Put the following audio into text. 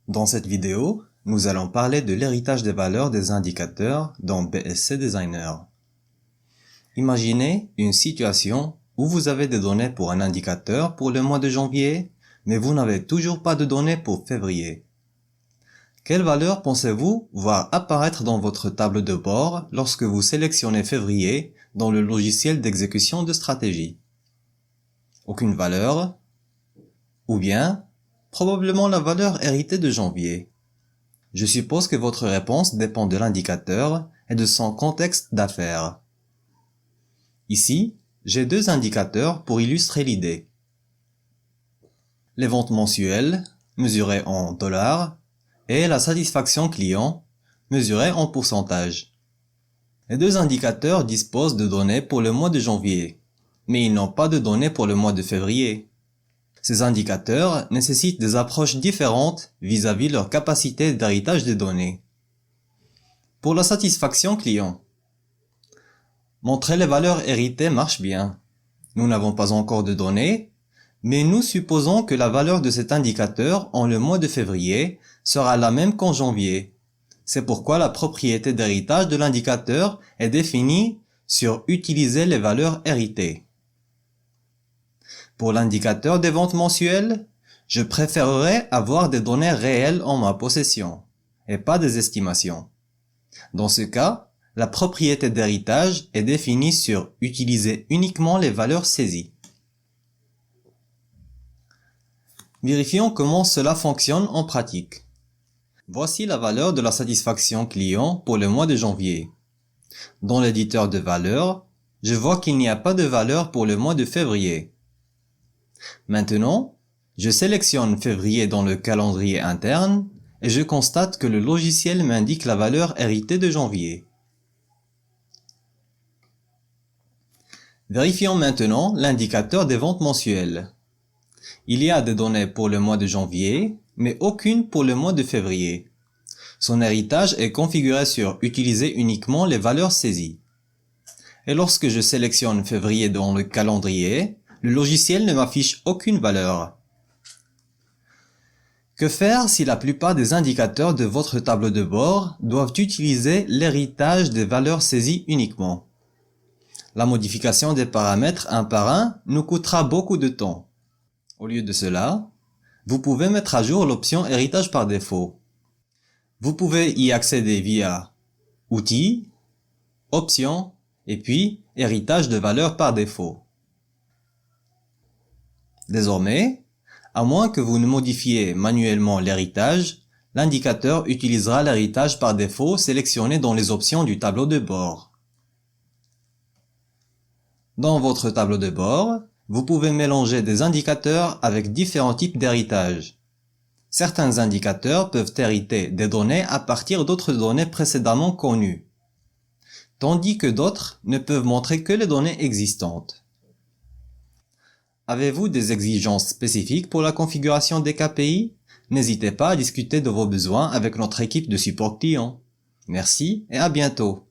Dans cette vidéo, nous allons parler de l'héritage des valeurs des indicateurs dans BSC Designer. Imaginez une situation où vous avez des données pour un indicateur pour le mois de janvier, mais vous n'avez toujours pas de données pour février. Quelle valeur pensez-vous voir apparaître dans votre tableau de bord lorsque vous sélectionnez février dans le logiciel d'exécution de stratégie? Aucune valeur? Ou bien, probablement la valeur héritée de janvier. Je suppose que votre réponse dépend de l'indicateur et de son contexte d'affaires. Ici, j'ai deux indicateurs pour illustrer l'idée. Les ventes mensuelles, mesurées en dollars, et la satisfaction client, mesurée en pourcentage. Les deux indicateurs disposent de données pour le mois de janvier, mais ils n'ont pas de données pour le mois de février. Ces indicateurs nécessitent des approches différentes vis-à-vis leur capacité d'héritage des données. Pour la satisfaction client, montrer les valeurs héritées marche bien. Nous n'avons pas encore de données, mais nous supposons que la valeur de cet indicateur en le mois de février sera la même qu'en janvier. C'est pourquoi la propriété d'héritage de l'indicateur est définie sur utiliser les valeurs héritées. Pour l'indicateur des ventes mensuelles, je préférerais avoir des données réelles en ma possession, et pas des estimations. Dans ce cas, la propriété d'héritage est définie sur utiliser uniquement les valeurs saisies. Vérifions comment cela fonctionne en pratique. Voici la valeur de la satisfaction client pour le mois de janvier. Dans l'éditeur de valeurs, je vois qu'il n'y a pas de valeur pour le mois de février. Maintenant, je sélectionne février dans le calendrier interne et je constate que le logiciel m'indique la valeur héritée de janvier. Vérifions maintenant l'indicateur des ventes mensuelles. Il y a des données pour le mois de janvier, mais aucune pour le mois de février. Son héritage est configuré sur utiliser uniquement les valeurs saisies. Et lorsque je sélectionne février dans le calendrier, le logiciel ne m'affiche aucune valeur. Que faire si la plupart des indicateurs de votre tableau de bord doivent utiliser l'héritage des valeurs saisies uniquement? La modification des paramètres un par un nous coûtera beaucoup de temps. Au lieu de cela, vous pouvez mettre à jour l'option héritage par défaut. Vous pouvez y accéder via Outils, Options et puis Héritage de valeurs par défaut. Désormais, à moins que vous ne modifiez manuellement l'héritage, l'indicateur utilisera l'héritage par défaut sélectionné dans les options du tableau de bord. Dans votre tableau de bord, vous pouvez mélanger des indicateurs avec différents types d'héritage. Certains indicateurs peuvent hériter des données à partir d'autres données précédemment connues, tandis que d'autres ne peuvent montrer que les données existantes. Avez-vous des exigences spécifiques pour la configuration des KPI? N'hésitez pas à discuter de vos besoins avec notre équipe de support client. Merci et à bientôt.